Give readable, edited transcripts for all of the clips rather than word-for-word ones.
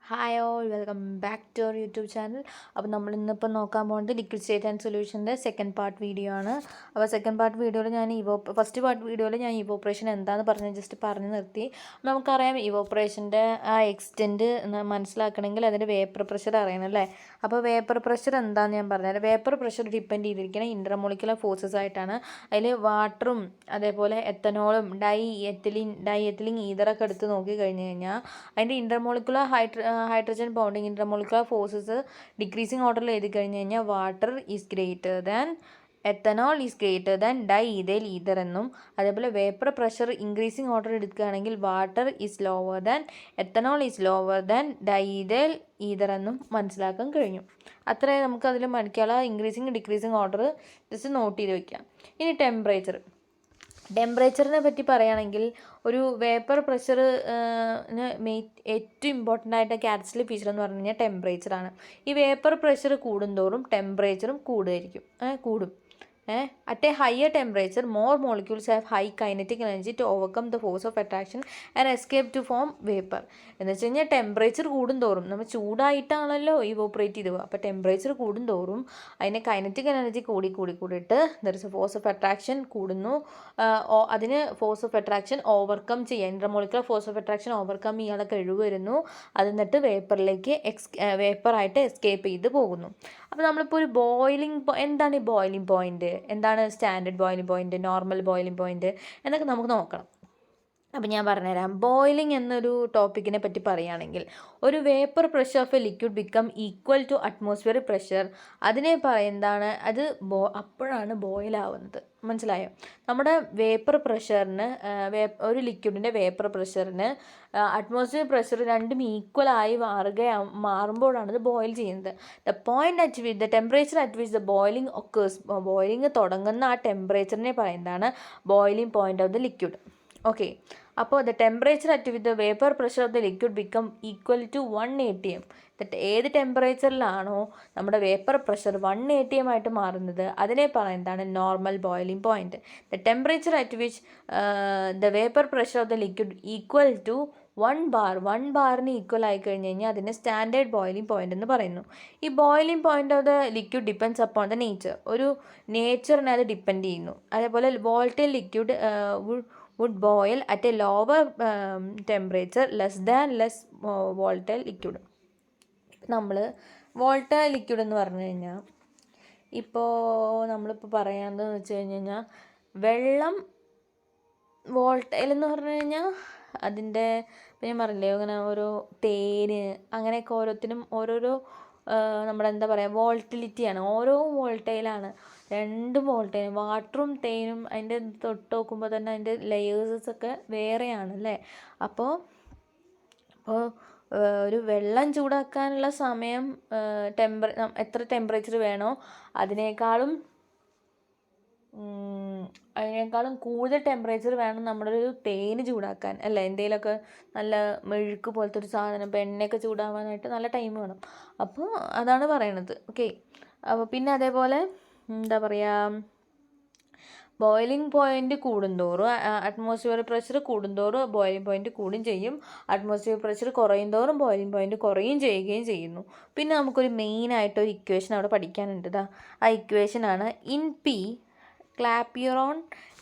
Hi all welcome back to our YouTube channel. അപ്പോൾ നമ്മൾ ഇന്നിപ്പോൾ നോക്കാൻ പോകുന്നത് ലിക്വിഡ് സ്റ്റേറ്റ് ആൻഡ് സൊല്യൂഷൻ്റെ സെക്കൻഡ് പാർട്ട് വീഡിയോ ആണ്. അപ്പോൾ സെക്കൻഡ് പാർട്ട് വീഡിയോയിൽ ഞാൻ ഫസ്റ്റ് പാർട്ട് വീഡിയോയിൽ ഞാൻ ഇവോപ്പറേഷൻ എന്താണെന്ന് പറഞ്ഞ് ജസ്റ്റ് പറഞ്ഞു നിർത്തി. നമുക്കറിയാം ഇവോപ്പറേഷൻ്റെ ആ എക്സ്റ്റെൻറ്റ് മനസ്സിലാക്കണമെങ്കിൽ അതിൻ്റെ വേപ്പർ പ്രഷർ അറിയണം അല്ലേ. അപ്പോൾ വേപ്പർ പ്രഷർ എന്താണെന്ന് ഞാൻ പറഞ്ഞുതരാം. വേപ്പർ പ്രഷർ ഡിപ്പെൻഡ് ചെയ്തിരിക്കുന്ന ഇൻ്റർമോളിക്കുലർ ഫോഴ്സസ് ആയിട്ടാണ്. അതിൽ വാട്ടറും അതേപോലെ എത്തനോളും ഡൈ എത്തിലിൻ ഈതറൊക്കെ എടുത്ത് നോക്കി കഴിഞ്ഞ് കഴിഞ്ഞാൽ അതിൻ്റെ intermolecular hydrogen bonding intermolecular forces decreasing ഓർഡറിൽ എഴുതി കഴിഞ്ഞ് കഴിഞ്ഞാൽ water is greater than ethanol is greater than diethyl ether എന്നും, അതേപോലെ വേപ്പർ പ്രഷർ ഇൻക്രീസിങ് ഓർഡർ എടുക്കുകയാണെങ്കിൽ water is lower than ethanol is lower than diethyl ether എന്നും മനസ്സിലാക്കാൻ കഴിഞ്ഞു. അത്രേ നമുക്ക് അതിൽ പഠിക്കാനുള്ള increasing decreasing order just note ചെയ്ത് വയ്ക്കാം. ഇനി ടെമ്പറേച്ചറിനെ പറ്റി പറയുകയാണെങ്കിൽ ഒരു വേപ്പർ പ്രഷർ ഏറ്റവും ഇമ്പോർട്ടൻ്റ് ആയിട്ട് ക്യാരക്ടറിസ്റ്റിക് ഫീച്ചർ എന്ന് പറഞ്ഞു കഴിഞ്ഞാൽ ടെമ്പറേച്ചറാണ്. ഈ വേപ്പർ പ്രഷർ കൂടുന്തോറും ടെമ്പറേച്ചറും കൂടും. At a higher temperature, more molecules have high kinetic energy to overcome the force of attraction and escape to form vapor. എന്ന് വെച്ച് കഴിഞ്ഞാൽ ടെമ്പറേച്ചർ കൂടുന്തോറും നമ്മൾ ചൂടായിട്ടാണല്ലോ ഇവോപ്പറേറ്റ് ചെയ്ത് പോകുക. അപ്പോൾ ടെമ്പറേച്ചർ കൂടുന്തോറും അതിന് കൈനറ്റിക് എനർജി കൂടിയിട്ട് there is A force of attraction കൂടുന്നു. അതിന് ഫോഴ്സ് ഓഫ് അട്രാക്ഷൻ ഓവർകം ചെയ്യാൻ intermolecular force of attraction overcome ചെയ്യാനുള്ള കഴിവ് വരുന്നു. അത് എന്നിട്ട് വേപ്പറായിട്ട് എസ്കേപ്പ് ചെയ്ത് പോകുന്നു. അപ്പോൾ നമ്മളിപ്പോൾ ഒരു എന്താണ് ഈ ബോയിലിംഗ് പോയിൻറ്റ്, എന്താണ് standard boiling point, normal boiling point എന്നൊക്കെ നമുക്ക് നോക്കണം. അപ്പോൾ ഞാൻ പറഞ്ഞുതരാം. ബോയിലിംഗ് എന്നൊരു ടോപ്പിക്കിനെ പറ്റി പറയുകയാണെങ്കിൽ ഒരു vapour pressure of a liquid become equal to atmospheric pressure, അതിനെ പറയുന്നതാണ് അത് അപ്പോഴാണ് ബോയിലാവുന്നത്. മനസ്സിലായോ? നമ്മുടെ വേപ്പർ പ്രഷറിന് ഒരു ലിക്വിഡിൻ്റെ വേപ്പർ പ്രഷറിന് അറ്റ്മോസ്ഫിയർ പ്രഷർ രണ്ടും ഈക്വലായി മാറുമ്പോഴാണ് ഇത് ബോയിൽ ചെയ്യുന്നത്. The temperature at which the boiling occurs, boiling തുടങ്ങുന്ന ആ ടെമ്പറേച്ചറിനെ പറയുന്നതാണ് boiling point of the liquid. Okay, അപ്പോൾ the temperature at with the vapour pressure of the liquid become equal to 1 atm. ഏത് ടെമ്പറേച്ചറിലാണോ നമ്മുടെ വേപ്പർ പ്രഷർ 1 atm ആയിട്ട് മാറുന്നത് അതിനെ പറയുന്നതാണ് normal boiling point. The temperature at which the vapour pressure of the liquid equal to 1 bar, 1 ബാറിന് equal ആയി കഴിഞ്ഞ് കഴിഞ്ഞാൽ അതിനെ സ്റ്റാൻഡേർഡ് ബോയിലിംഗ് പോയിൻ്റ് എന്ന് പറയുന്നു. ഈ boiling point of the liquid depends upon the nature, ഒരു നേച്ചറിനെ അത് ഡിപ്പെൻഡ് ചെയ്യുന്നു. അതേപോലെ volatile liquid would boil at a lower temperature less volatile liquid. നമ്മൾ വോൾട്ടൈൽ ലിക്വിഡ് എന്ന് പറഞ്ഞു കഴിഞ്ഞാൽ ഇപ്പോൾ നമ്മളിപ്പോൾ പറയാമെന്ന് വെച്ച് കഴിഞ്ഞാൽ വെള്ളം വോൾട്ടൈൽ എന്ന് പറഞ്ഞു കഴിഞ്ഞാൽ അതിൻ്റെ ഞാൻ പറഞ്ഞില്ലേ അങ്ങനെ ഓരോ തേന് അങ്ങനെയൊക്കെ ഓരോത്തിനും ഓരോരോ നമ്മളെന്താ പറയുക വോൾട്ടിലിറ്റിയാണ്, ഓരോ വോൾട്ടൈലാണ്. രണ്ടും വോൾട്ടൈൽ, വാട്ടറും തേനും അതിൻ്റെ തൊട്ട് നോക്കുമ്പോൾ തന്നെ അതിൻ്റെ ലെയേഴ്സൊക്കെ വേറെയാണ് അല്ലേ. അപ്പോൾ ഒരു വെള്ളം ചൂടാക്കാനുള്ള സമയം എത്ര ടെമ്പറേച്ചർ വേണോ അതിനേക്കാളും കൂടുതൽ ടെമ്പറേച്ചർ വേണം നമ്മുടെ ഒരു തേന് ചൂടാക്കാൻ അല്ലേ. എന്തെങ്കിലുമൊക്കെ നല്ല മെഴുക്ക് പോലത്തെ ഒരു സാധനം, ഇപ്പോൾ എണ്ണയൊക്കെ ചൂടാവാനായിട്ട് നല്ല ടൈം വേണം. അപ്പോൾ അതാണ് പറയണത്. ഓക്കെ, അപ്പോൾ പിന്നെ അതേപോലെ എന്താ പറയുക, ബോയിലിംഗ് പോയിൻ്റ് കൂടുന്തോറും അറ്റ്മോസ്ഫിയർ പ്രഷർ കൂടുന്തോറും ബോയിലിംഗ് പോയിൻ്റ് കൂടുകയും ചെയ്യും. അറ്റ്മോസ്ഫിയർ പ്രഷർ കുറയും തോറും ബോയിലിംഗ് പോയിൻ്റ് കുറയുകയും ചെയ്യുന്നു. പിന്നെ നമുക്കൊരു മെയിനായിട്ടൊരു ഇക്വേഷൻ അവിടെ പഠിക്കാനുണ്ട്. ആ ഇക്വേഷനാണ് in P Clapeyron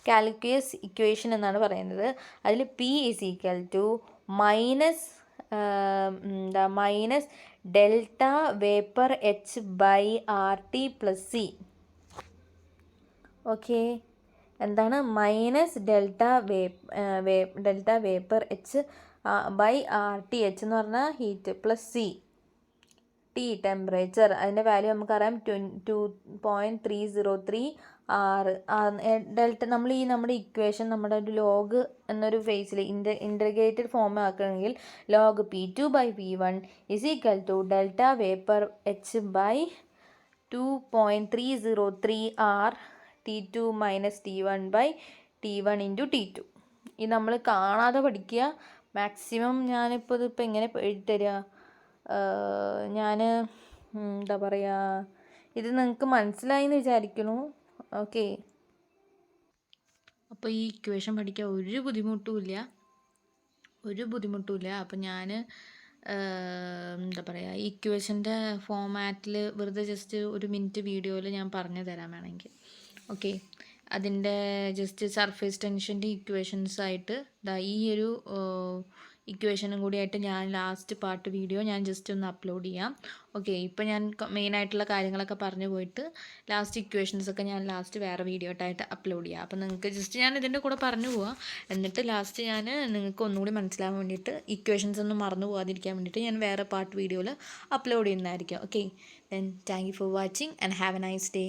Clausius equation എന്നാണ് പറയുന്നത്. അതിൽ P is equal to minus delta vapour H by R T plus C. Okay, എന്താണ് minus delta vapour H by R T, H എന്ന് പറഞ്ഞാൽ heat, plus C T temperature. അതിൻ്റെ value നമുക്കറിയാം 2.303 ആറ്. Delta നമ്മൾ നമ്മുടെ ഇക്വേഷൻ നമ്മുടെ ഒരു ലോഗ് എന്നൊരു ഫേസിൽ ഇൻ്റഗ്രേറ്റഡ് ഫോം ആക്കണമെങ്കിൽ log P2/P1 is equal to delta vapour H by 2.303 R T2 minus T1/T1 into T2. ഇത് നമ്മൾ കാണാതെ പഠിക്കുക മാക്സിമം. ഞാനിപ്പോൾ ഇതിപ്പോൾ എങ്ങനെ എഴുതിത്തരിക, ഞാൻ എന്താ പറയുക, ഇത് നിങ്ങൾക്ക് മനസ്സിലായി എന്ന് വിചാരിക്കുന്നു. ഓക്കെ, അപ്പോൾ ഈ ഇക്വേഷൻ പഠിക്കാൻ ഒരു ബുദ്ധിമുട്ടുമില്ല. അപ്പോൾ ഞാൻ എന്താ പറയുക, ഇക്വേഷൻ്റെ ഫോമാറ്റിൽ വെറുതെ ജസ്റ്റ് ഒരു മിനിറ്റ് വീഡിയോയിൽ ഞാൻ പറഞ്ഞു തരാൻ വേണമെങ്കിൽ. ഓക്കെ, അതിൻ്റെ ജസ്റ്റ് സർഫേസ് ടെൻഷൻ്റെ ഇക്വേഷൻസ് ആയിട്ട് ഈ ഒരു ഇക്വേഷനും കൂടി ആയിട്ട് ഞാൻ ലാസ്റ്റ് പാർട്ട് വീഡിയോ ഞാൻ ജസ്റ്റ് ഒന്ന് അപ്ലോഡ് ചെയ്യാം. ഓക്കെ, ഇപ്പോൾ ഞാൻ മെയിനായിട്ടുള്ള കാര്യങ്ങളൊക്കെ പറഞ്ഞു പോയിട്ട് ലാസ്റ്റ് ഇക്വേഷൻസൊക്കെ ഞാൻ ലാസ്റ്റ് വേറെ വീഡിയോ ആയിട്ട് അപ്ലോഡ് ചെയ്യാം. അപ്പോൾ നിങ്ങൾക്ക് ജസ്റ്റ് ഞാൻ ഇതിൻ്റെ കൂടെ പറഞ്ഞു പോവാം. എന്നിട്ട് ലാസ്റ്റ് ഞാൻ നിങ്ങൾക്ക് ഒന്നുകൂടി മനസ്സിലാവാൻ വേണ്ടിയിട്ട് ഇക്വേഷൻസ് ഒന്നും മറന്നു പോകാതിരിക്കാൻ വേണ്ടിയിട്ട് ഞാൻ വേറെ പാർട്ട് വീഡിയോയിൽ അപ്ലോഡ് ചെയ്യുന്നതായിരിക്കും. Okay, then thank you for watching and have A nice day.